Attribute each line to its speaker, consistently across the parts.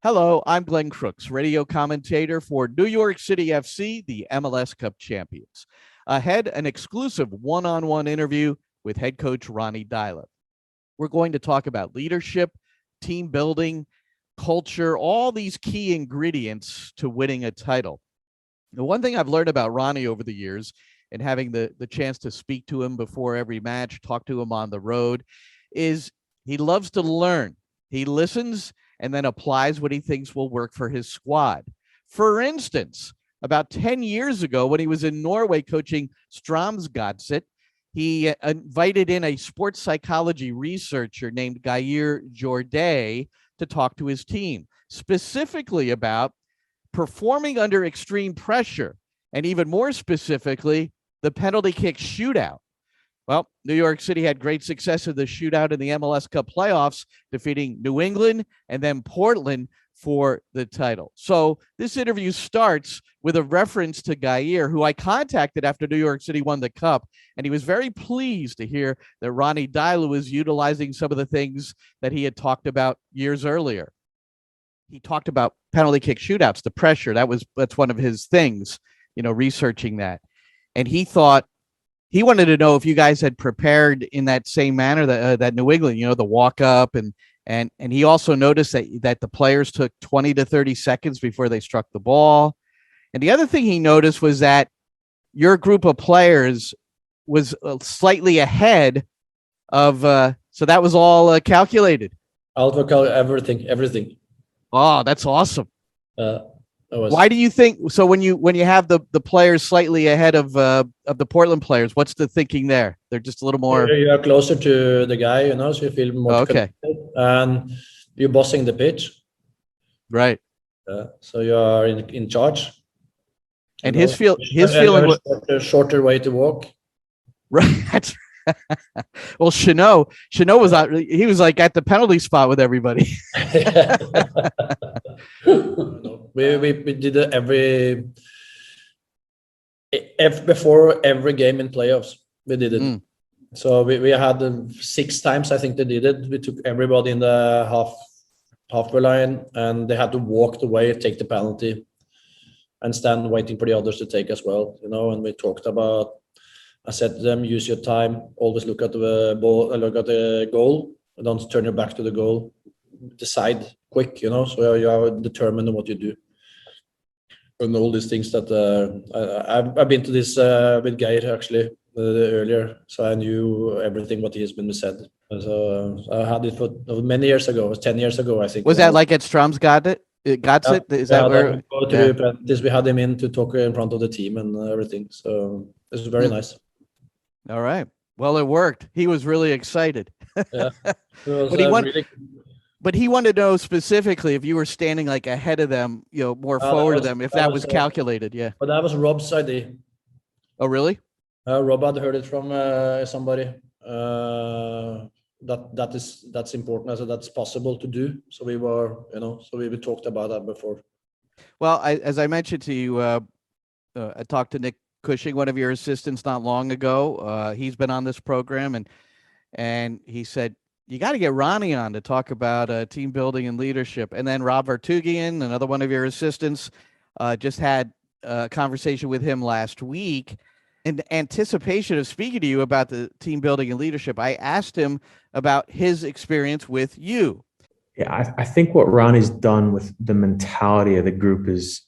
Speaker 1: Hello, I'm Glenn Crooks, radio commentator for New York City FC, the MLS Cup champions. Ahead, an exclusive one-on-one interview with head coach Ronny Deila. We're going to talk about leadership, team building, culture, all these key ingredients to winning a title. The one thing I've learned about Ronny over the years, and having the chance to speak to him before every match, talk to him on the road, is he loves to learn. He listens and then applies what he thinks will work for his squad. For instance, about 10 years ago, when he was in Norway coaching Strømsgodset, he invited in a sports psychology researcher named Geir Jordet to talk to his team, specifically about performing under extreme pressure, and even more specifically, the penalty kick shootout. Well, New York City had great success in the shootout in the MLS Cup playoffs, defeating New England and then Portland for the title. So this interview starts with a reference to Geir, who I contacted after New York City won the Cup, and he was very pleased to hear that Ronny Deila was utilizing some of the things that he had talked about years earlier. He talked about penalty kick shootouts, the pressure. That's one of his things, researching that. And he wanted to know if you guys had prepared in that same manner that New England, the walk up, and he also noticed that the players took 20 to 30 seconds before they struck the ball. And the other thing he noticed was that your group of players was slightly ahead of, so that was all calculated.
Speaker 2: Everything.
Speaker 1: Oh, that's awesome.
Speaker 2: Why
Speaker 1: do you think so? When you have the players slightly ahead of the Portland players, what's the thinking there? They're just a little more.
Speaker 2: You are closer to the guy, so you feel more
Speaker 1: connected,
Speaker 2: and you're bossing the pitch,
Speaker 1: right?
Speaker 2: So you are in charge.
Speaker 1: And his feeling was
Speaker 2: a shorter way to walk.
Speaker 1: Right. Well, Chanot was out. He was like at the penalty spot with everybody.
Speaker 2: We did it before every game in playoffs. We did it. So we had 6 times, I think they did it. We took everybody in the halfway line, and they had to walk the way, take the penalty, and stand waiting for the others to take as well. And we talked about. I said to them, use your time, always look at the ball, look at the goal, don't turn your back to the goal, decide quick, so you are determined in what you do. And all these things that I've been to this with Geir actually earlier, so I knew everything what he has been said. So I had it for many years ago. It was 10 years ago, I think.
Speaker 1: Was that like at Strømsgodset? Is that where?
Speaker 2: We had him in to talk in front of the team and everything. So this was very nice.
Speaker 1: All right. Well, it worked. He was really excited.
Speaker 2: Yeah.
Speaker 1: But he wanted to know specifically if you were standing like ahead of them, more forward of them, if that was calculated. Yeah.
Speaker 2: But that was Rob's idea.
Speaker 1: Oh, really?
Speaker 2: Rob had heard it from somebody. That's important. I said that's possible to do. So we were, we talked about that before.
Speaker 1: Well, as I mentioned to you, I talked to Nick Cushing, one of your assistants, not long ago. He's been on this program, and he said, you got to get Ronny on to talk about team building and leadership. And then Rob Vertugian, another one of your assistants, just had a conversation with him last week. In anticipation of speaking to you about the team building and leadership, I asked him about his experience with you.
Speaker 3: Yeah, I think what Ronny's done with the mentality of the group is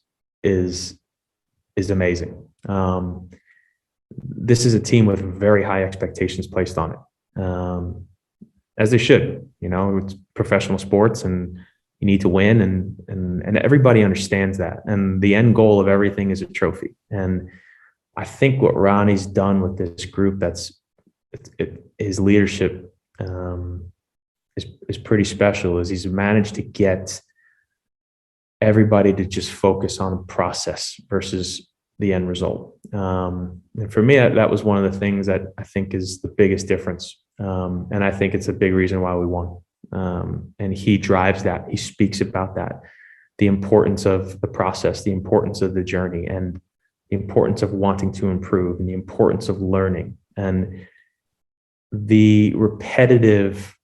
Speaker 3: amazing. This is a team with very high expectations placed on it, as they should. It's professional sports, and you need to win, and everybody understands that. And the end goal of everything is a trophy. And I think what Ronny's done with this group, his leadership is pretty special. Is he's managed to get everybody to just focus on the process versus the end result. And for me, that was one of the things that I think is the biggest difference. And I think it's a big reason why we won. And he drives that. He speaks about that, the importance of the process, the importance of the journey, and the importance of wanting to improve, and the importance of learning, and the repetitive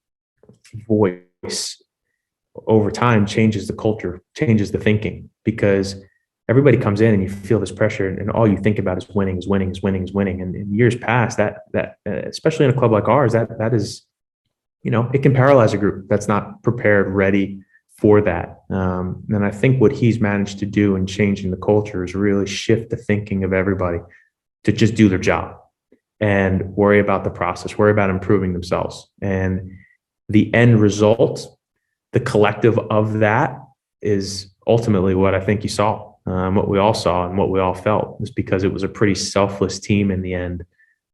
Speaker 3: voice over time changes the culture, changes the thinking, because everybody comes in and you feel this pressure, and all you think about is winning, is winning, is winning, is winning. And in years past, that especially in a club like ours, that is, it can paralyze a group that's not prepared, ready for that. And I think what he's managed to do in changing the culture is really shift the thinking of everybody to just do their job and worry about the process, worry about improving themselves. And the end result, the collective of that, is ultimately what I think you saw. What we all saw and what we all felt was because it was a pretty selfless team in the end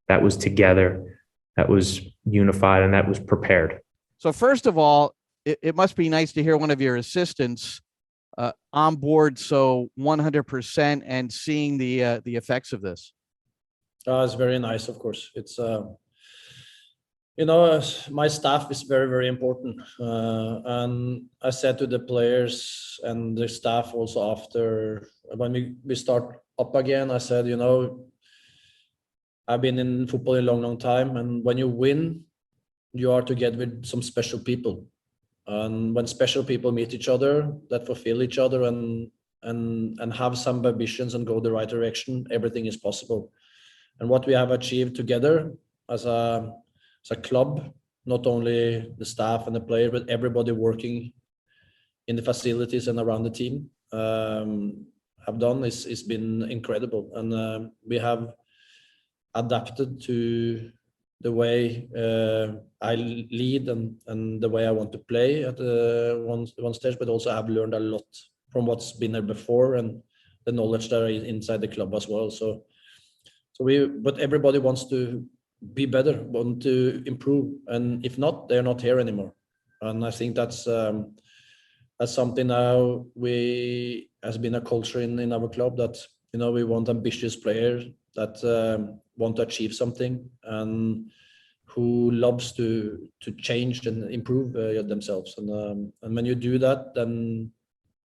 Speaker 3: that was together, that was unified, and that was prepared.
Speaker 1: So first of all, it must be nice to hear one of your assistants on board so 100% and seeing the effects of this.
Speaker 2: It's very nice, of course. It's my staff is very, very important. And I said to the players and the staff also after, when we start up again, I said, I've been in football a long, long time. And when you win, you are together with some special people. And when special people meet each other, that fulfill each other and have some ambitions and go the right direction, everything is possible. And what we have achieved together as a club, not only the staff and the player, but everybody working in the facilities and around the team, have done is been incredible. And we have adapted to the way I lead and the way I want to play at one stage, but also have learned a lot from what's been there before and the knowledge that are inside the club as well. But everybody wants to be better, want to improve, and if not, they're not here anymore. And I think that's something now has been a culture in our club, that we want ambitious players that want to achieve something and who loves to change and improve themselves. And when you do that, then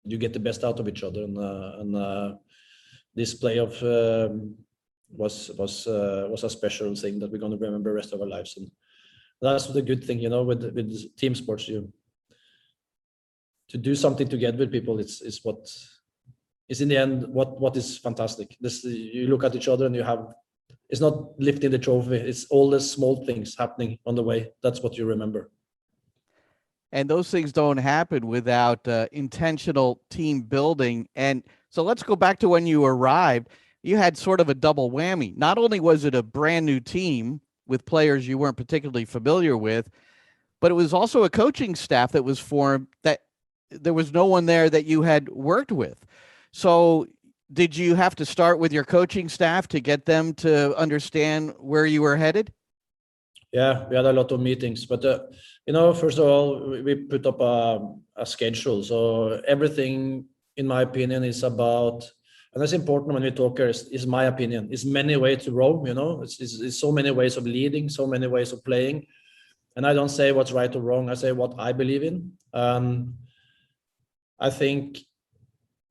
Speaker 2: you get the best out of each other. And this playoff was a special thing that we're going to remember the rest of our lives. And that's the good thing, with team sports, to do something together with people, is what is in the end what is fantastic. You look at each other and it's not lifting the trophy, it's all the small things happening on the way. That's what you remember.
Speaker 1: And those things don't happen without intentional team building. And so let's go back to when you arrived. You had sort of a double whammy. Not only was it a brand new team with players you weren't particularly familiar with, but it was also a coaching staff that was formed that there was no one there that you had worked with. So did you have to start with your coaching staff to get them to understand where you were headed?
Speaker 2: Yeah, we had a lot of meetings, but first of all, we put up a schedule. So everything, in my opinion, is about, and that's important when we talk here, is my opinion. It's many ways to row, it's so many ways of leading, so many ways of playing. And I don't say what's right or wrong. I say what I believe in. I think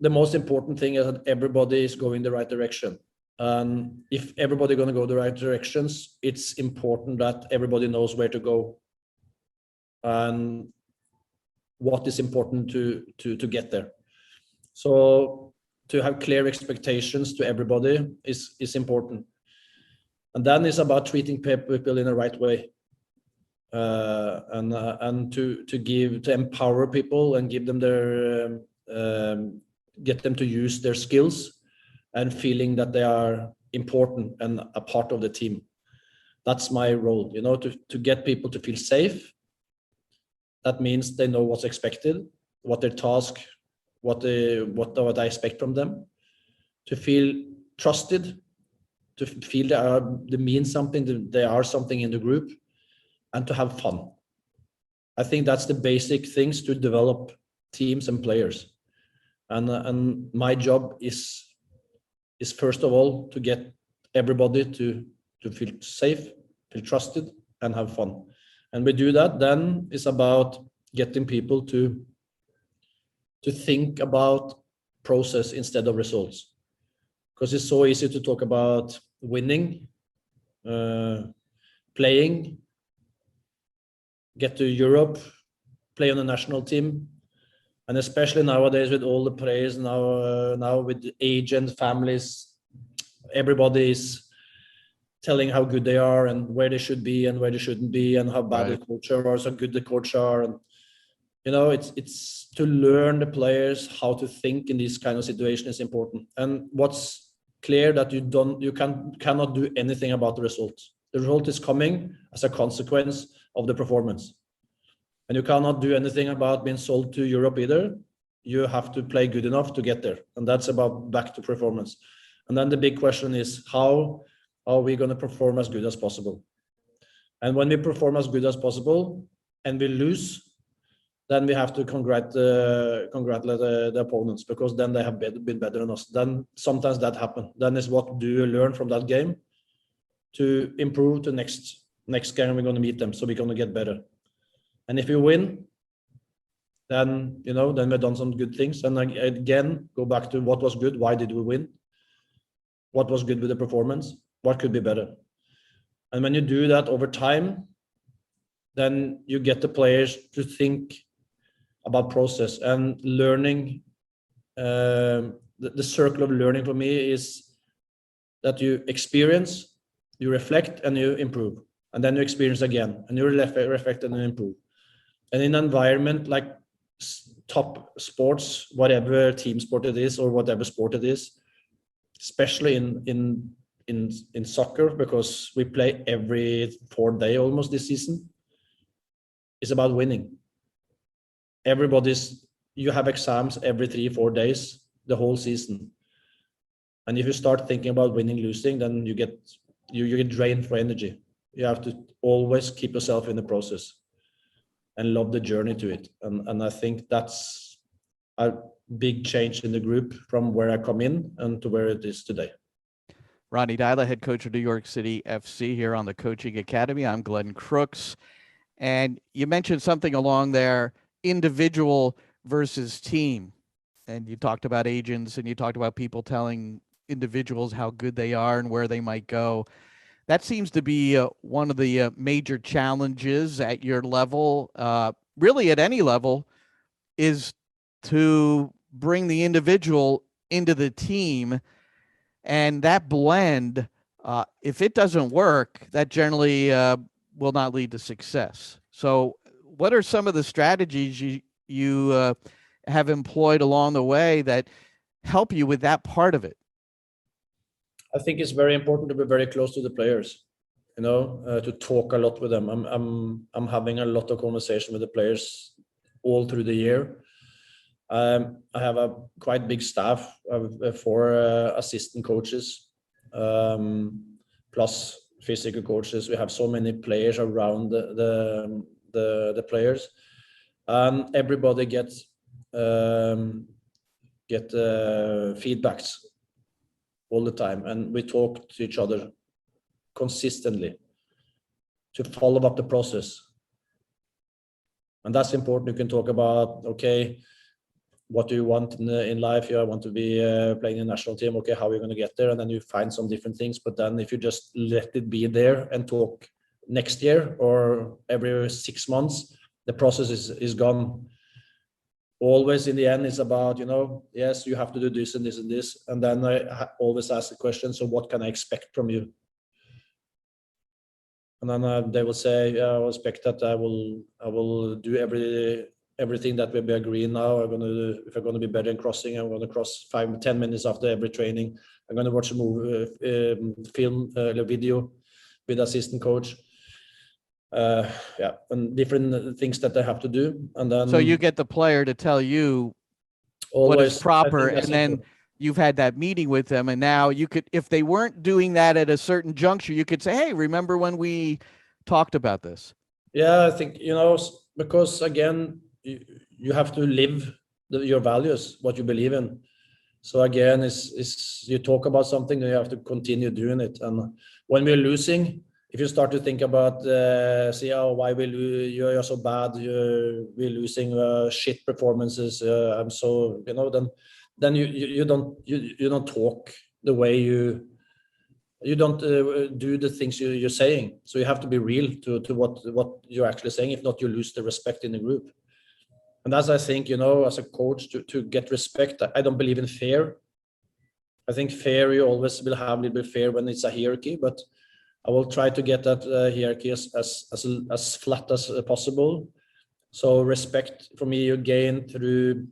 Speaker 2: the most important thing is that everybody is going the right direction. And if everybody going to go the right directions, it's important that everybody knows where to go and what is important to get there. So to have clear expectations to everybody is important. And then it's about treating people in the right way. And to empower people and give them get them to use their skills and feeling that they are important and a part of the team. That's my role, to get people to feel safe. That means they know what's expected, what their task, what I expect from them, to feel trusted, to feel they mean something, they are something in the group, and to have fun. I think that's the basic things to develop teams and players. And my job is first of all to get everybody to feel safe, feel trusted, and have fun. And we do that, then it's about getting people to think about process instead of results. Because it's so easy to talk about winning, playing, get to Europe, play on the national team, And especially nowadays with all the players now with agents, families, everybody is telling how good they are and where they should be and where they shouldn't be and how bad the coach are or so good the coach are. And it's to learn the players how to think in this kind of situation is important. And what's clear that you cannot do anything about the result. The result is coming as a consequence of the performance. And you cannot do anything about being sold to Europe either. You have to play good enough to get there. And that's about back to performance. And then the big question is, how are we going to perform as good as possible? And when we perform as good as possible and we lose, then we have to congratulate the opponents, because then they have been better than us. Then sometimes that happens. Then is what do you learn from that game to improve to next game we're going to meet them, so we're going to get better. And if you win, then then we've done some good things. And again, go back to what was good. Why did we win? What was good with the performance? What could be better? And when you do that over time, then you get the players to think about process and learning. The circle of learning for me is that you experience, you reflect, and you improve. And then you experience again, and you reflect and you improve. And in an environment like top sports, whatever team sport it is or whatever sport it is, especially in soccer, because we play every 4 days almost this season, it's about winning. You have exams every 3-4 days the whole season. And if you start thinking about winning, losing, then you get drained for energy. You have to always keep yourself in the process and love the journey to it. And I think that's a big change in the group from where I come in and to where it is today.
Speaker 1: Ronny Deila, head coach of New York City FC here on the Coaching Academy. I'm Glenn Crooks. And you mentioned something along there, individual versus team. And you talked about agents and you talked about people telling individuals how good they are and where they might go. That seems to be one of the major challenges at your level, really at any level, is to bring the individual into the team. And that blend, if it doesn't work, that generally will not lead to success. So what are some of the strategies you have employed along the way that help you with that part of it?
Speaker 2: I think it's very important to be very close to the players, to talk a lot with them. I'm having a lot of conversation with the players all through the year. I have a quite big staff of 4 assistant coaches, plus physical coaches. We have so many players around the players, and everybody gets feedbacks all the time, and we talk to each other consistently to follow up the process. And that's important. You can talk about, okay, what do you want in life? I want to be playing in the national team. Okay, how are we going to get there? And then you find some different things. But then if you just let it be there and talk next year or every 6 months, the process is gone. Always in the end, it's about, yes, you have to do this and this and this. And then I always ask the question, so what can I expect from you? And then they will say, I will expect that I will do everything that we agree now. If I'm going to be better in crossing, I'm going to cross 5-10 minutes after every training. I'm going to watch a movie, film, a video with assistant coach. And different things that they have to do. And then
Speaker 1: so you get the player to tell you
Speaker 2: always,
Speaker 1: what is proper, and then you've had that meeting with them, and now you could, if they weren't doing that at a certain juncture, you could say, hey, remember when we talked about this?
Speaker 2: Yeah, I think, because again, you have to live your values, what you believe in. So again, is you talk about something, you have to continue doing it. And when we're losing, if you start to think about, why you're so bad, we're losing shit performances. I'm so, then you don't talk the way you don't do the things you're saying. So you have to be real to what you're actually saying. If not, you lose the respect in the group. And as I think, you know, as a coach, to get respect, I don't believe in fear. I think fair, you always will have a little bit fair when it's a hierarchy, but I will try to get that hierarchy as flat as possible. So respect for me, you gain through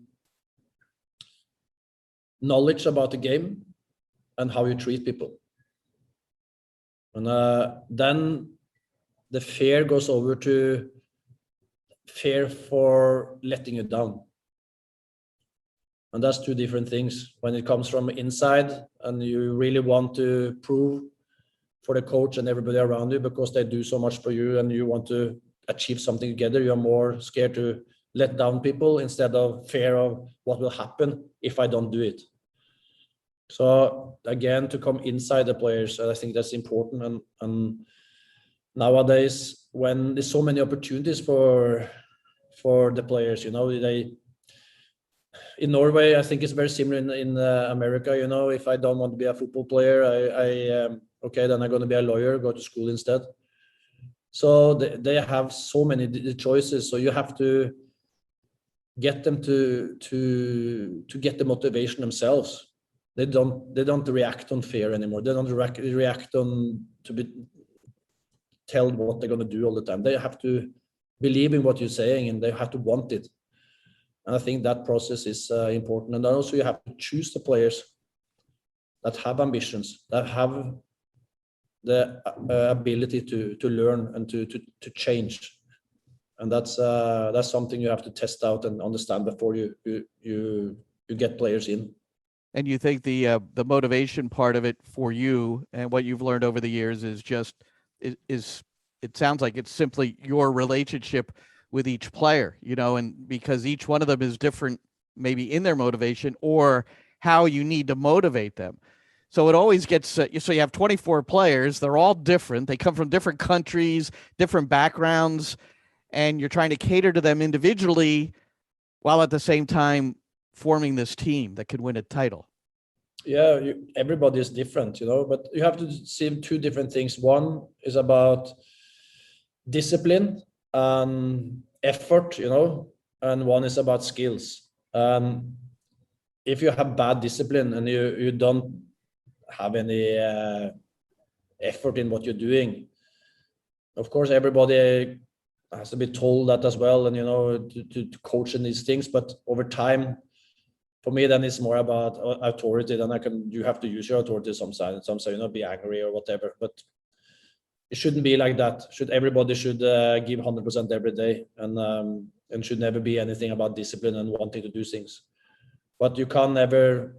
Speaker 2: knowledge about the game and how you treat people. And then the fear goes over to fear for letting you down. And that's two different things. When it comes from inside and you really want to prove for the coach and everybody around you because they do so much for you and you want to achieve something together, you're more scared to let down people instead of fear of what will happen if I don't do it. So again, to come inside the players, I think that's important. And nowadays, when there's so many opportunities for the players, you know, in Norway, I think it's very similar in America. You know, if I don't want to be a football player, okay, then I'm going to be a lawyer, go to school instead. So they have so many choices. So you have to get them to get the motivation themselves. They don't react on fear anymore. They don't react on to be told what they're going to do all the time. They have to believe in what you're saying and they have to want it. And I think that process is important. And then also you have to choose the players that have ambitions, that have the ability to learn and to change. And that's something you have to test out and understand before you get players in.
Speaker 1: And you think the motivation part of it for you and what you've learned over the years is just is it sounds like it's simply your relationship with each player, you know, and because each one of them is different, maybe in their motivation or how you need to motivate them. So it always gets, so you have 24 players, they're all different. They come from different countries, different backgrounds, and you're trying to cater to them individually while at the same time forming this team that could win a title.
Speaker 2: Yeah, everybody is different, you know, but you have to see two different things. One is about discipline and effort, you know, and one is about skills. If you have bad discipline and you don't have any effort in what you're doing, of course everybody has to be told that as well, and you know, to coach in these things. But over time, for me, then it's more about authority. Then you have to use your authority sometimes, you know, be angry or whatever. But it shouldn't be like that. Everybody should give 100% every day, and should never be anything about discipline and wanting to do things. But you can never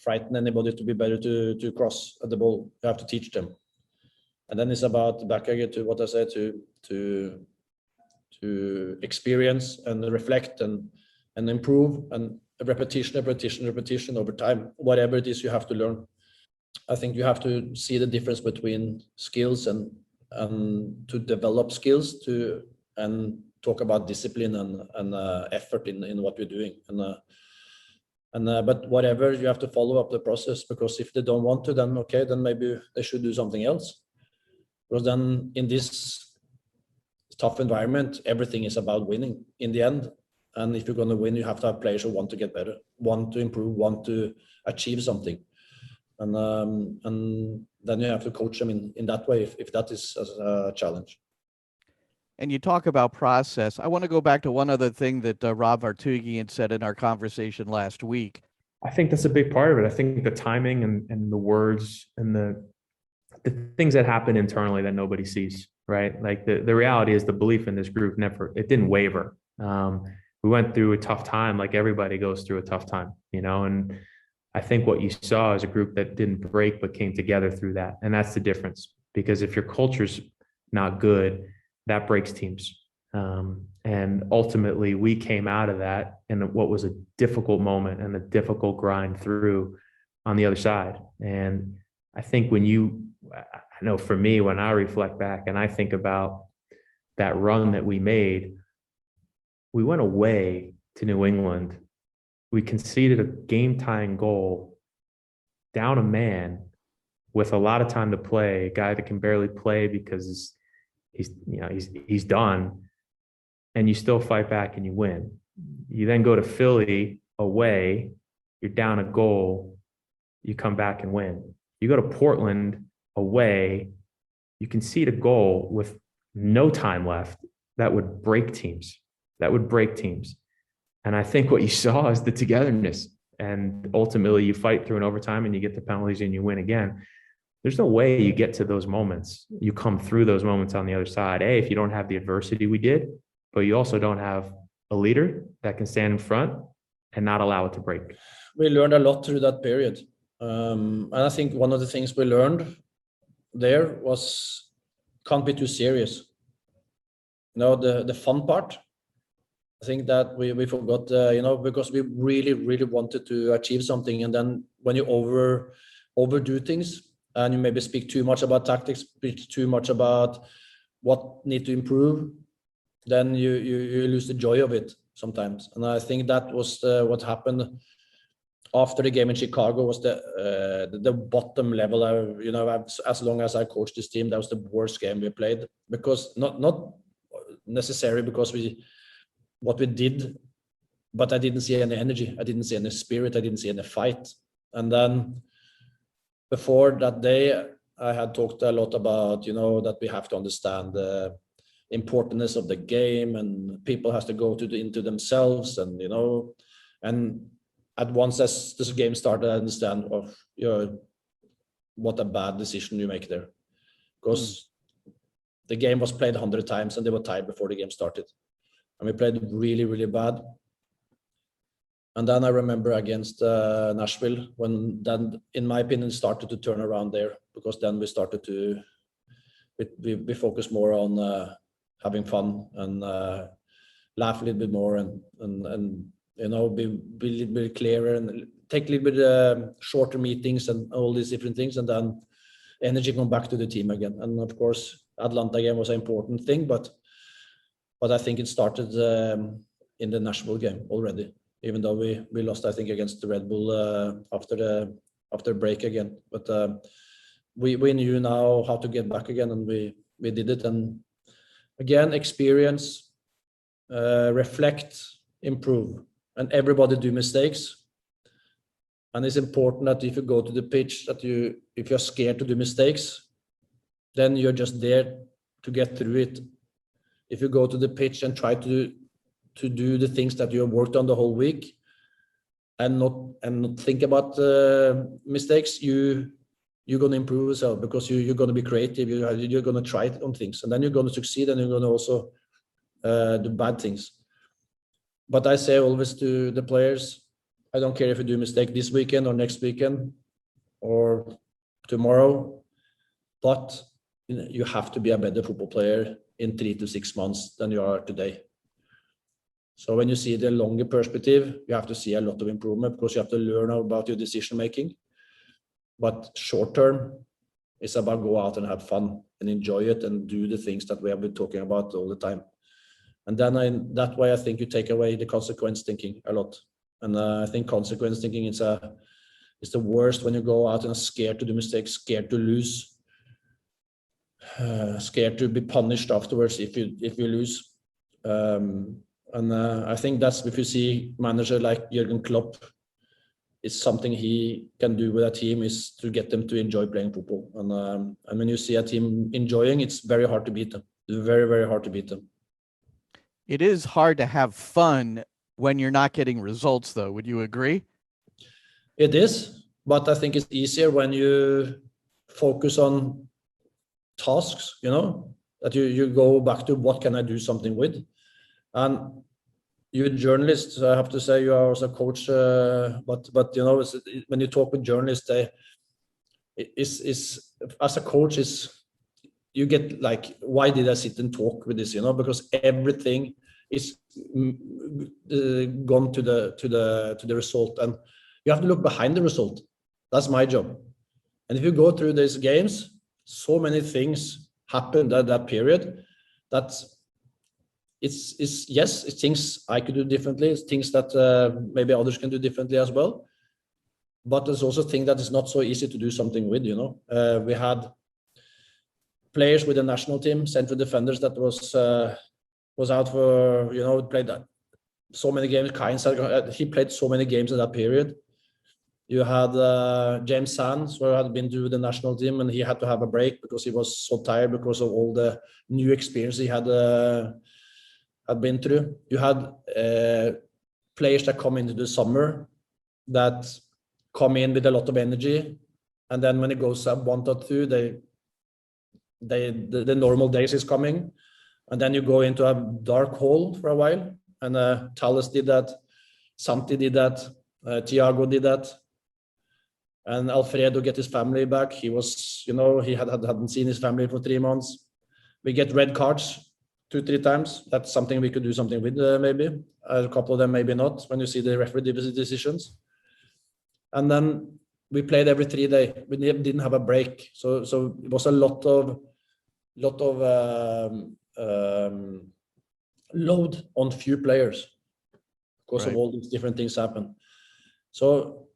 Speaker 2: frighten anybody to be better to cross at the ball. You have to teach them. And then it's about, back again to what I said, to experience and reflect and improve, and repetition over time, whatever it is you have to learn. I think you have to see the difference between skills and to develop skills and talk about discipline and effort in what you're doing. But whatever, you have to follow up the process, because if they don't want to, then okay, then maybe they should do something else. Because then in this tough environment, everything is about winning in the end. And if you're going to win, you have to have players who want to get better, want to improve, want to achieve something. And then you have to coach them in that way if that is a challenge.
Speaker 1: And you talk about process. I want to go back to one other thing that Rob Vartugian said in our conversation last week.
Speaker 3: I think that's a big part of it. I think the timing and the words and the things that happen internally that nobody sees, right? Like the reality is the belief in this group it didn't waver. We went through a tough time, like everybody goes through a tough time, you know, and I think what you saw is a group that didn't break, but came together through that. And that's the difference, because if your culture's not good, that breaks teams. And ultimately we came out of that in what was a difficult moment and a difficult grind through on the other side. And I think I know for me, when I reflect back and I think about that run that we made, we went away to New England. We conceded a game-tying goal down a man with a lot of time to play, a guy that can barely play because he's done, and you still fight back and you win. You then go to Philly away, you're down a goal, you come back and win. You go to Portland away, you concede a goal with no time left that would break teams. And I think what you saw is the togetherness. And ultimately, you fight through an overtime and you get the penalties and you win again. There's no way you get to those moments. You come through those moments on the other side. If you don't have the adversity we did, but you also don't have a leader that can stand in front and not allow it to break.
Speaker 2: We learned a lot through that period. And I think one of the things we learned there was can't be too serious. The fun part, I think that we forgot, because we really, really wanted to achieve something. And then when you overdo things and you maybe speak too much about tactics, speak too much about what need to improve, then you lose the joy of it sometimes. And I think that was what happened after the game in Chicago was the bottom level. As long as I coached this team, that was the worst game we played, because not necessarily because what we did, but I didn't see any energy. I didn't see any spirit. I didn't see any fight. And then before that day, I had talked a lot about, that we have to understand the importance of the game, and people has to go into themselves, and, and at once as this game started, I understand what a bad decision you make there, because the game was played 100 times and they were tied before the game started. And we played really, really bad. And then I remember against Nashville, when then, in my opinion, started to turn around there, because then we started to, we focus more on having fun and laugh a little bit more and be a little bit clearer and take a little bit shorter meetings and all these different things. And then energy come back to the team again. And of course, Atlanta game was an important thing, but I think it started in the Nashville game already, even though we lost, I think, against the Red Bull after break again. But we knew now how to get back again, and we did it. And again, experience, reflect, improve, and everybody do mistakes. And it's important that if you go to the pitch, that if you're scared to do mistakes, then you're just there to get through it. If you go to the pitch and try to do the things that you have worked on the whole week and not think about mistakes, you're going to improve yourself, because you're going to be creative. You're going to try on things, and then you're going to succeed, and you're going to also do bad things. But I say always to the players, I don't care if you do a mistake this weekend or next weekend or tomorrow, but you have to be a better football player in 3 to 6 months than you are today. So when you see the longer perspective, you have to see a lot of improvement, because you have to learn about your decision making. But short term, it's about go out and have fun and enjoy it and do the things that we have been talking about all the time. And then that way, I think you take away the consequence thinking a lot. And I think consequence thinking is the worst, when you go out and are scared to do mistakes, scared to lose, scared to be punished afterwards if you lose. And I think that's, if you see manager like Jürgen Klopp, it's something he can do with a team, is to get them to enjoy playing football. And when you see a team enjoying, it's very hard to beat them. It's very, very hard to beat them.
Speaker 1: It is hard to have fun when you're not getting results, though. Would you agree?
Speaker 2: It is, but I think it's easier when you focus on tasks, that you go back to what can I do something with. And you journalists, I have to say, you are also a coach, but when you talk with journalists, as a coach, you get like, why did I sit and talk with this? Because everything is gone to the result, and you have to look behind the result. That's my job. And if you go through these games, so many things happened at that period that it's things I could do differently. It's things that maybe others can do differently as well. But there's also things that is not so easy to do something with. We had players with the national team, central defenders, that was out for played so many games. He played so many games in that period. You had James Sands, who had been to the national team, and he had to have a break because he was so tired because of all the new experience he had been through. You had players that come into the summer that come in with a lot of energy, and then when it goes up 1-2, the normal days is coming, and then you go into a dark hole for a while. And Thales did that, Santi did that, Thiago did that, and Alfredo get his family back. He was, he hadn't seen his family for 3 months. We get red cards 2-3 times. That's something we could do something with, maybe. A couple of them, maybe not, when you see the referee decisions. And then we played every 3 days. We didn't have a break. So it was a lot of load on few players because of all these different things happen. So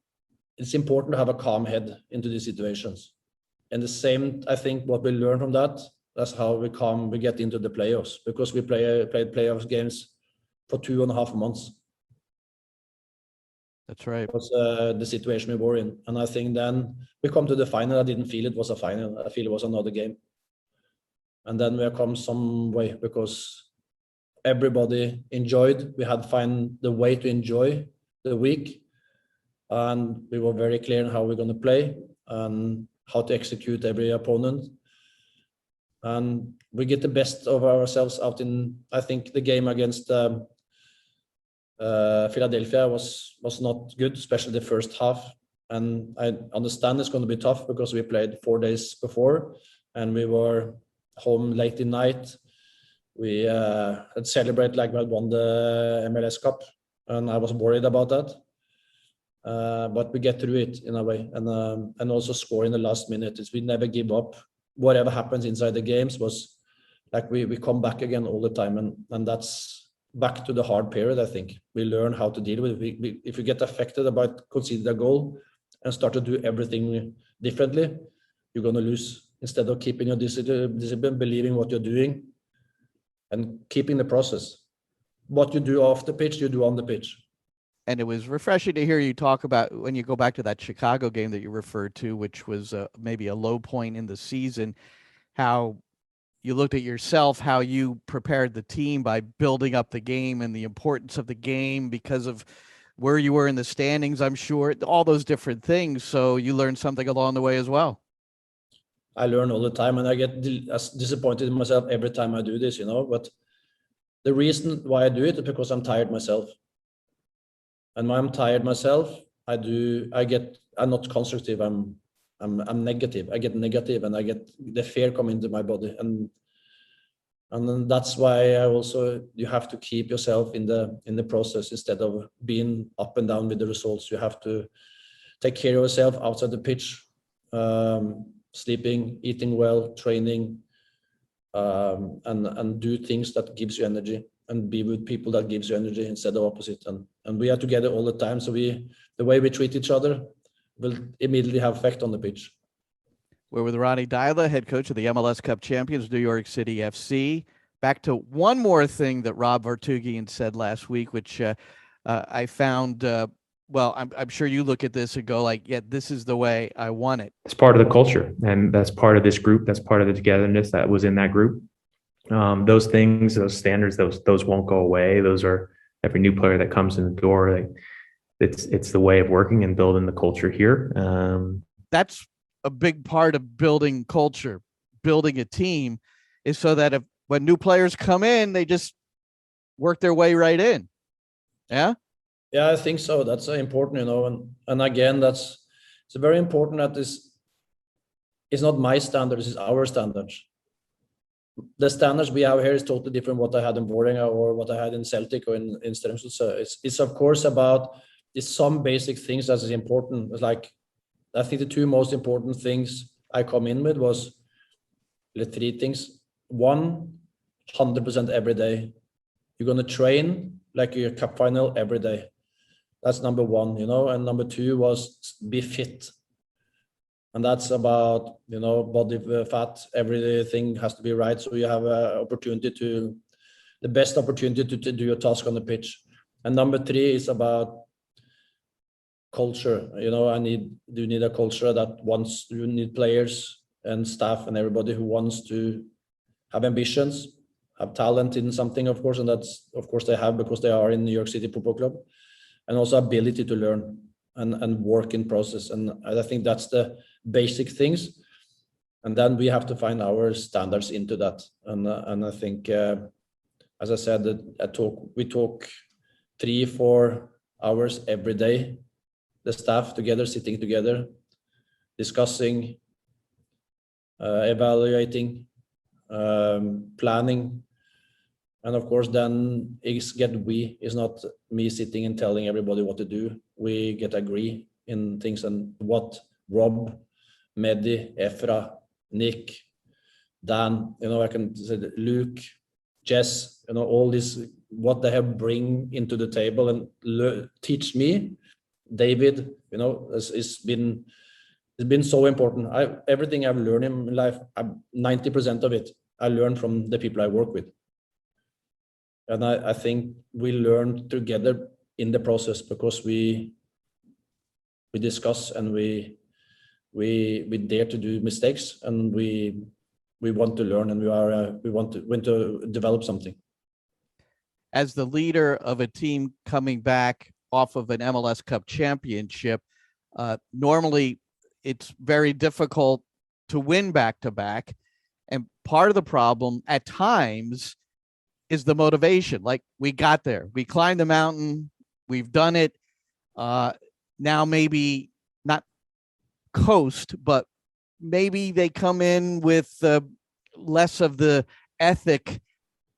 Speaker 2: it's important to have a calm head into these situations. And the same, I think, what we learn from that's how we get into the playoffs, because we played playoffs games for 2.5 months.
Speaker 1: That's right.
Speaker 2: Was the situation we were in. And I think then we come to the final. I didn't feel it was a final. I feel it was another game. And then we have come some way because everybody enjoyed. We had find the way to enjoy the week. And we were very clear on how we're going to play and how to execute every opponent. And we get the best of ourselves out in, I think, the game against Philadelphia was not good, especially the first half. And I understand it's going to be tough because we played 4 days before and we were home late in night. We had celebrated like we had won the MLS Cup, and I was worried about that. But we get through it in a way, and also score in the last minute. We never give up. Whatever happens inside the games was like we come back again all the time, and that's back to the hard period. I think we learn how to deal with it. If you get affected about conceding a goal and start to do everything differently, you're going to lose. Instead of keeping your discipline, believing what you're doing, and keeping the process. What you do off the pitch, you do on the pitch.
Speaker 1: And it was refreshing to hear you talk about, when you go back to that Chicago game that you referred to, which was maybe a low point in the season, how you looked at yourself, how you prepared the team by building up the game and the importance of the game because of where you were in the standings, I'm sure, all those different things. So you learned something along the way as well. I
Speaker 2: learn all the time, and I get disappointed in myself every time I do this, but the reason why I do it is because I'm tired myself. And when I'm tired myself, I'm not constructive. I'm negative. I get negative, and I get the fear come into my body, and then that's why you have to keep yourself in the process instead of being up and down with the results. You have to take care of yourself outside the pitch, sleeping, eating well, training, and do things that gives you energy, and be with people that gives you energy instead of opposite. And we are together all the time. So the way we treat each other will immediately have effect on the pitch. We're with Ronny Deila, head coach of the MLS Cup champions, New York City FC. Back to one more thing that Rob Vartugian said last week, which I found, I'm sure you look at this and go like, yeah, this is the way I want it.
Speaker 3: It's part of the culture, and that's part of this group. That's part of the togetherness that was in that group. Those things, those standards, those won't go away. Those are every new player that comes in the door. It's the way of working and building the culture here.
Speaker 1: That's a big part of building culture, building a team, is so that when new players come in, they just work their way right in. Yeah. Yeah, I think so. That's important, and again, it's very important that it's not my standards, it's our standards. The standards we have here is totally different what I had in Vålerenga or what I had in Celtic or in Strømsgodset. So it's of course about some basic things that is important. It's like, I think the two most important things I come in with was the 3 things. 1, 100% every day. You're going to train like your cup final every day. That's number 1, and number 2 was be fit. And that's about, body fat, everything has to be right. So you have the best opportunity to do your task on the pitch.
Speaker 2: And number 3 is about culture. You know, you need a culture that you need players and staff and everybody who wants to have ambitions, have talent in something, of course, and that's, of course, they have because they are in New York City Football Club, and also ability to learn and work in process. And I think that's the basic things. And then we have to find our standards into that. And I think, as I said, we talk 3-4 hours every day, the staff together, sitting together, discussing, evaluating, planning. And of course, then it's not me sitting and telling everybody what to do. We get agree in things, and what Rob, Mehdi, Efra, Nick, Dan, you know, I can say Luke, Jess, you know, all this, what they have bring into the table and teach me. David, you know, it's been so important. Everything I've learned in life, 90% of it, I learned from the people I work with. And I think we learn together in the process because we discuss and we dare to do mistakes, and we want to learn, and we want to develop something.
Speaker 1: As the leader of a team coming back off of an MLS Cup championship, normally it's very difficult to win back-to-back. And part of the problem at times is the motivation. Like, we got there, we climbed the mountain, we've done it. Now maybe not coast, but maybe they come in with less of the ethic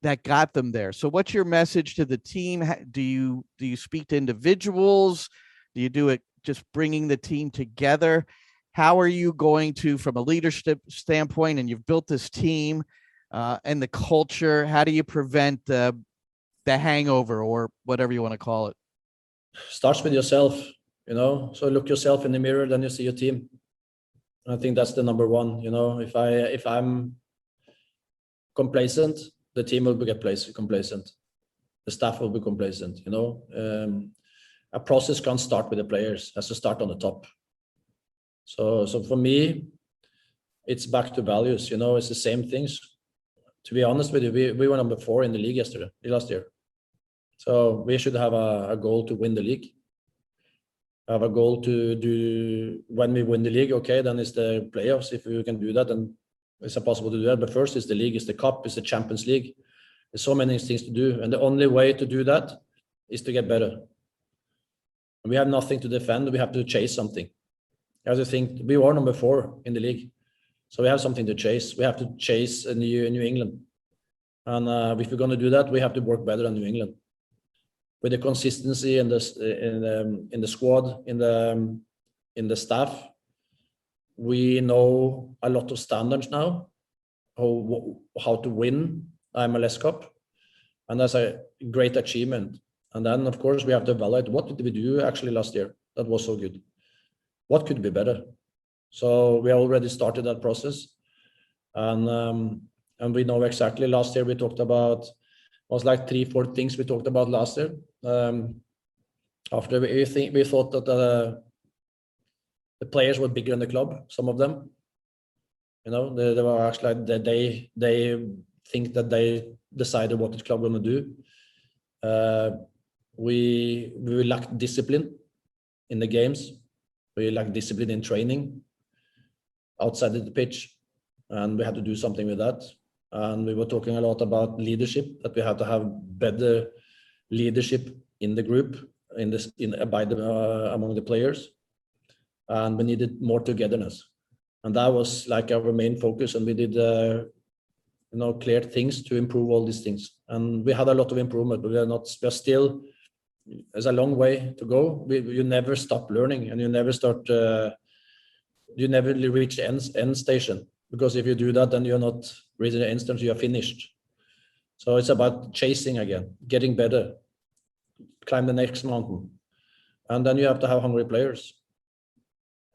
Speaker 1: that got them there. So what's your message to the team? Do you speak to individuals? Do you do it just bringing the team together? How are you going to, from a leadership standpoint, and you've built this team and the culture, how do you prevent the hangover, or whatever you want to call it?
Speaker 2: Starts with yourself, you know, so look yourself in the mirror, then you see your team. I think that's the number one. You know, if I'm complacent, the team will get complacent. The staff will be complacent, you know. A process can't start with the players, it has to start on the top. So for me, it's back to values, you know, it's the same things. To be honest with you, we were number 4 in the league last year. So we should have a goal to win the league. Have a goal to do, when we win the league, okay, then it's the playoffs. If we can do that, then it's possible to do that. But first is the league, it's the cup, it's the Champions League. There's so many things to do. And the only way to do that is to get better. And we have nothing to defend. We have to chase something. I also think we are number 4 in the league. So we have something to chase. We have to chase New England. And if we're going to do that, we have to work better than New England. With the consistency in the squad, in the staff, we know a lot of standards now, how to win MLS Cup, and that's a great achievement. And then, of course, we have to evaluate what did we do actually last year that was so good. What could be better? So we already started that process, and we know exactly. Last year we talked about, was like 3-4 things we talked about last year. After we thought that the players were bigger in the club, some of them, you know, they were actually, they think that they decided what the club going to do. We lacked discipline in the games. We lacked discipline in training outside of the pitch, and we had to do something with that. And we were talking a lot about leadership, that we have to have better leadership in the group, among the players, and we needed more togetherness. And that was like our main focus. And we did, clear things to improve all these things. And we had a lot of improvement, but we're still, there's a long way to go. You never stop learning, and you never reach the end station. Because if you do that, then you're not reaching the end station, you're finished. So it's about chasing again, getting better, climb the next mountain. And then you have to have hungry players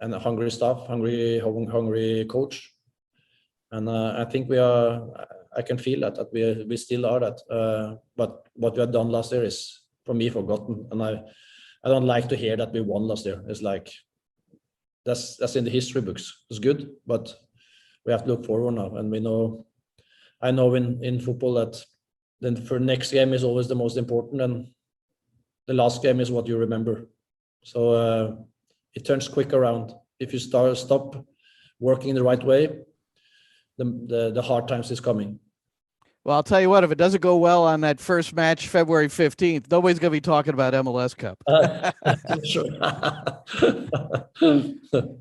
Speaker 2: and a hungry staff, hungry coach. And I think I can feel that we still are that. But what we have done last year is for me forgotten. And I don't like to hear that we won last year. It's like that's in the history books. It's good, but we have to look forward now. And I know in football that then for next game is always the most important, and the last game is what you remember. So it turns quick around. If you stop working the right way, the hard times is coming.
Speaker 1: Well, I'll tell you what, if it doesn't go well on that first match, February 15th, nobody's going to be talking about MLS Cup.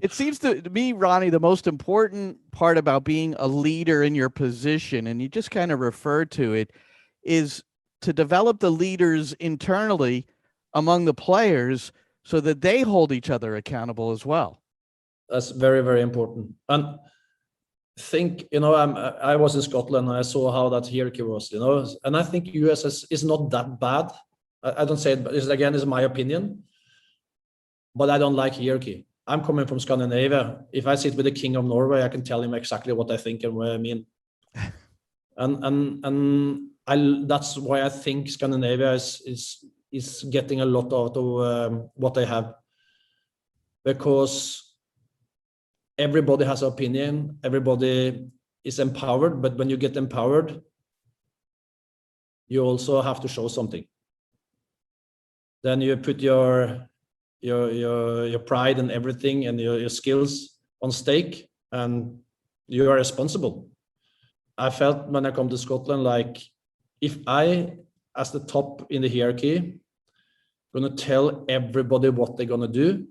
Speaker 1: It seems to me, Ronny, the most important part about being a leader in your position, and you just kind of referred to it, is to develop the leaders internally among the players so that they hold each other accountable as well.
Speaker 2: That's very, very important. And think, I was in Scotland and I saw how that hierarchy was, and I think US is not that bad. I don't say it, but it's my opinion, but I don't like hierarchy. I'm coming from Scandinavia. If I sit with the King of Norway, I can tell him exactly what I think and what I mean. and that's why I think Scandinavia is getting a lot out of what they have, because everybody has an opinion, everybody is empowered, but when you get empowered, you also have to show something. Then you put your pride and everything and your skills on stake, and you are responsible. I felt when I come to Scotland, like if I, as the top in the hierarchy, gonna tell everybody what they're gonna do,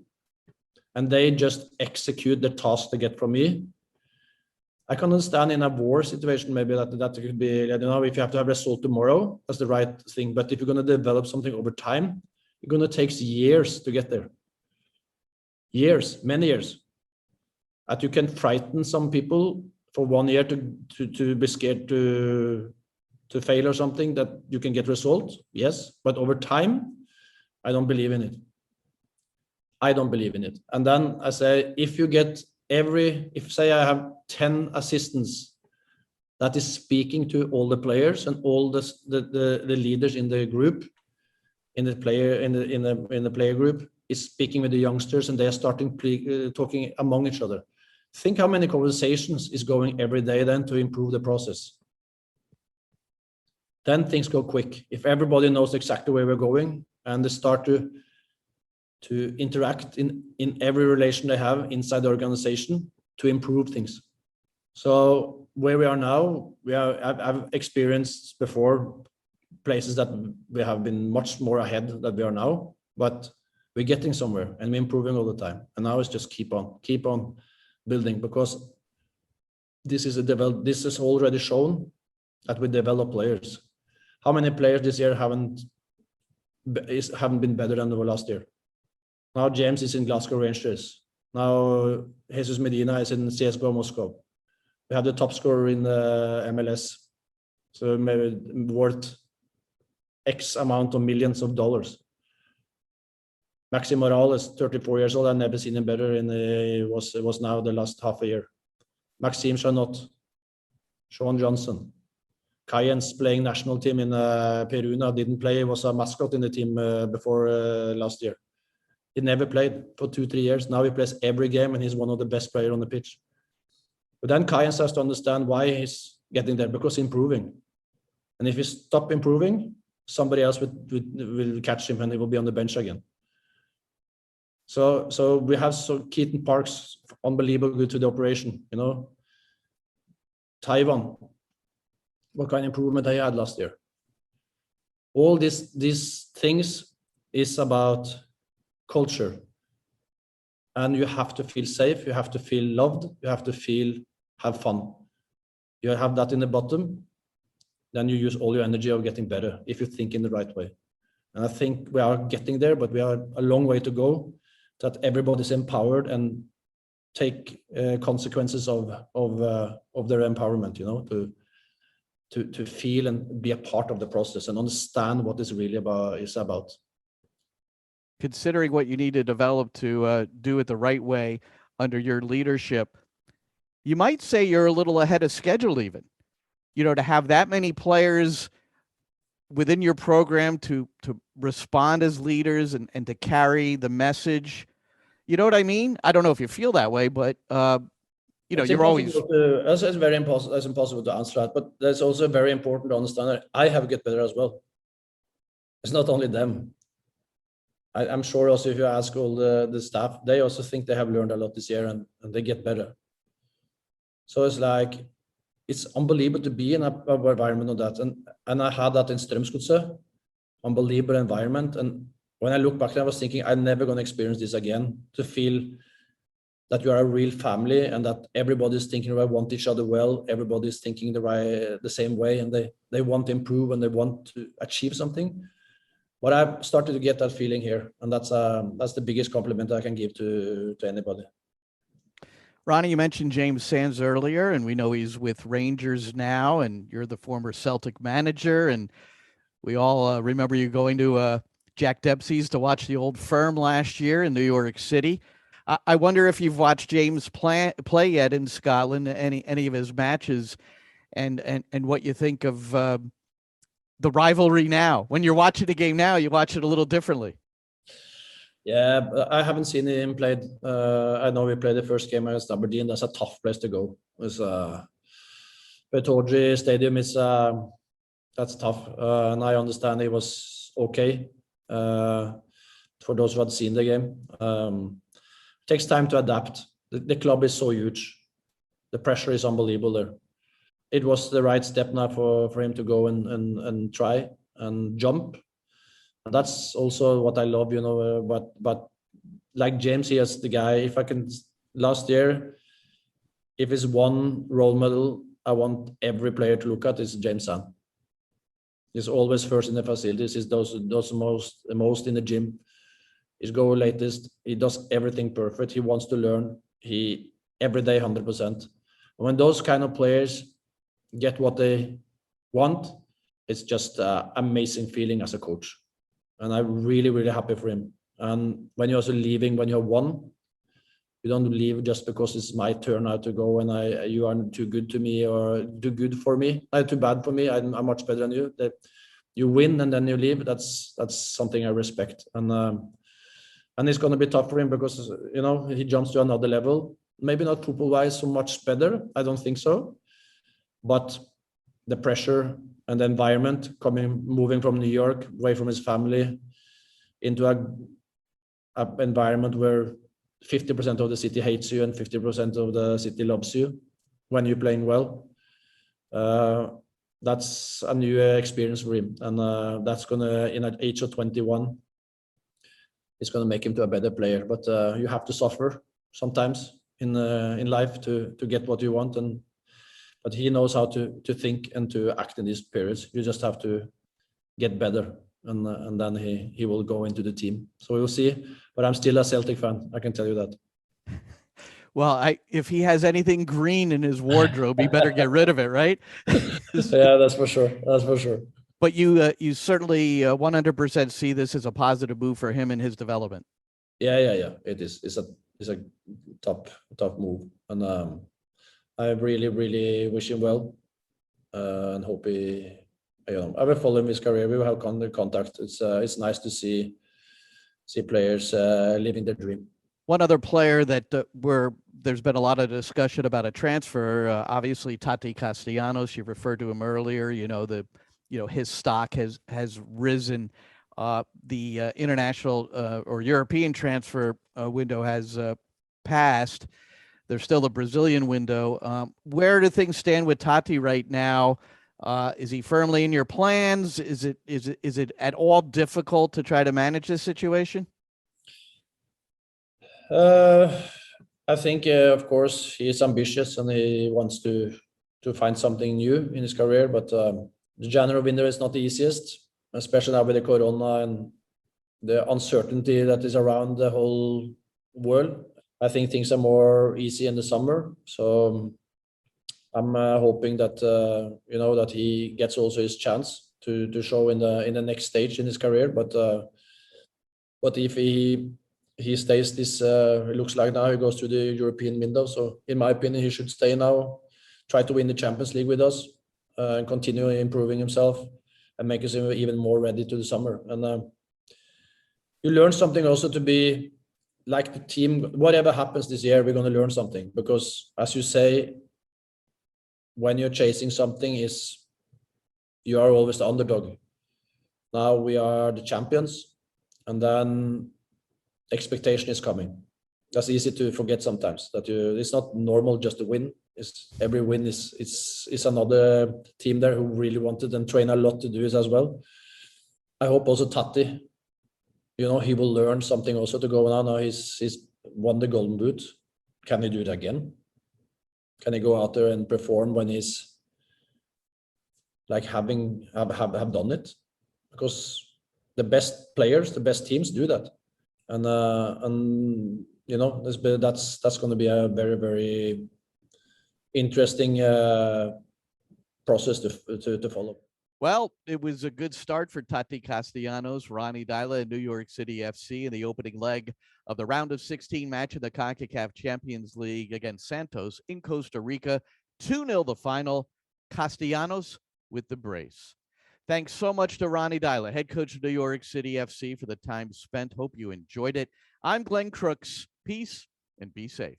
Speaker 2: and they just execute the task they get from me. I can understand in a war situation, maybe that could be, if you have to have a result tomorrow, that's the right thing. But if you're going to develop something over time, it's going to take years to get there. Years, many years. That you can frighten some people for 1 year to be scared to fail or something, that you can get results. Yes, but over time, I don't believe in it. I don't believe in it. And then I say, if you get if say I have 10 assistants that is speaking to all the players and all the leaders in the group, in the player group is speaking with the youngsters, and they are starting talking among each other. Think how many conversations is going every day then to improve the process. Then things go quick. If everybody knows exactly where we're going and they start to interact in every relation they have inside the organization to improve things. So where we are now, I've experienced before places that we have been much more ahead than we are now, but we're getting somewhere and we're improving all the time. And now it's just keep on building, because this is already shown that we develop players. How many players this year haven't been better than the last year? Now James is in Glasgow Rangers. Now Jesus Medina is in CSGO Moscow. We have the top scorer in the MLS, so maybe worth X amount of millions of dollars. Maxi Morales, 34 years old. I've never seen him better. It was now the last half a year. Maxime Chanot, Sean Johnson, Kayens playing national team in Peru now, didn't play. He was a mascot in the team before last year. He never played for 2-3 years. Now he plays every game and he's one of the best players on the pitch. But then Kayens has to understand why he's getting there, because he's improving. And if he stop improving, somebody else will catch him and he will be on the bench again. So we have Keaton Parks, unbelievable good to the operation, Taiwan, what kind of improvement they had last year. All these things is about culture, and you have to feel safe, you have to feel loved, you have to have fun. You have that in the bottom, then you use all your energy of getting better if you think in the right way. And I think we are getting there, but we are a long way to go, that everybody's empowered and take consequences of their empowerment, to feel and be a part of the process and understand what it's really about.
Speaker 1: Considering what you need to develop to do it the right way under your leadership, you might say you're a little ahead of schedule even, to have that many players within your program to respond as leaders and to carry the message? You know what I mean? I don't know if you feel that way, but you're always.
Speaker 2: It's very impossible. It's impossible to answer that, but that's also very important to understand that I have to get better as well. It's not only them. I'm sure also if you ask all the staff, they also think they have learned a lot this year and they get better. So it's like, it's unbelievable to be in a environment of that. And I had that in Strømsgodset, unbelievable environment. And when I look back, I was thinking, I'm never going to experience this again, to feel that you are a real family and that everybody's thinking they want each other well. Everybody's thinking the same way, and they want to improve and they want to achieve something. But I've started to get that feeling here, and that's the biggest compliment I can give to anybody.
Speaker 1: Ronny, you mentioned James Sands earlier, and we know he's with Rangers now, and you're the former Celtic manager, and we all remember you going to Jack Dempsey's to watch the Old Firm last year in New York City. I wonder if you've watched James play yet in Scotland, any of his matches, and what you think of the rivalry now. When you're watching the game now, you watch it a little differently.
Speaker 2: Yeah, I haven't seen him played. I know we played the first game against Aberdeen. That's a tough place to go. It's Petoggi Stadium is that's tough, and I understand he was okay. For those who had seen the game, it takes time to adapt. The club is so huge. The pressure is unbelievable there. It was the right step now for him to go and try and jump. And that's also what I love, but like James, he is the guy. If I can, last year, if it's one role model I want every player to look at, is James Sand. He's always first in the facilities. He's those most in the gym. He's goal latest. He does everything perfect. He wants to learn. He every day 100%. When those kind of players get what they want, it's just an amazing feeling as a coach. And I'm really, really happy for him. And when you're also leaving, when you're won, you don't leave just because it's my turn now to go and you are too good to me or too good for me, too bad for me. I'm much better than you. You win and then you leave. That's something I respect. And it's going to be tough for him because he jumps to another level. Maybe not football-wise so much better. I don't think so. But the pressure and the environment moving from New York, away from his family, into a environment where 50% of the city hates you and 50% of the city loves you when you're playing well. That's a new experience for him, and that's gonna, in an age of 21, it's gonna make him to a better player. But you have to suffer sometimes in life to get what you want, but he knows how to think and to act in these periods. You just have to get better, and then he will go into the team. So we'll see. But I'm still a Celtic fan, I can tell you that.
Speaker 1: Well, if he has anything green in his wardrobe, he better get rid of it, right?
Speaker 2: Yeah, that's for sure. That's for sure.
Speaker 1: But you certainly 100% see this as a positive move for him and his development.
Speaker 2: Yeah. It is. It's a top move, and I really, really wish him well, and hope he. I will follow him his career. We will have contact. It's nice to see players living their dream.
Speaker 1: One other player that there's been a lot of discussion about a transfer. Obviously, Tati Castellanos. You referred to him earlier. His stock has risen. The international or European transfer window has passed. There's still a Brazilian window. Where do things stand with Tati right now? Is he firmly in your plans? Is it at all difficult to try to manage this situation?
Speaker 2: I think, of course, he is ambitious and he wants to find something new in his career. But the January window is not the easiest, especially now with the corona and the uncertainty that is around the whole world. I think things are more easy in the summer. So I'm hoping that that he gets also his chance to show in the next stage in his career. But if he stays this, it looks like now he goes to the European window. So in my opinion, he should stay now, try to win the Champions League with us, and continue improving himself, and make us even more ready to the summer. And you learn something also to be like the team. Whatever happens this year, we're going to learn something, because as you say, when you're chasing something, you are always the underdog. Now we are the champions, and then expectation is coming. That's easy to forget sometimes, that it's not normal just to win. Every win is another team there who really wanted and train a lot to do it as well. I hope also Tati, he will learn something also to go on. Now he's won the Golden Boot. Can he do it again? Can he go out there and perform when he's like have done it? Because the best players, the best teams do that, and that's going to be a very, very interesting process to follow.
Speaker 1: Well, it was a good start for Tati Castellanos, Ronny Deila, and New York City FC in the opening leg of the round of 16 match in the CONCACAF Champions League against Santos in Costa Rica. 2-0 the final. Castellanos with the brace. Thanks so much to Ronny Deila, head coach of New York City FC, for the time spent. Hope you enjoyed it. I'm Glenn Crooks. Peace and be safe.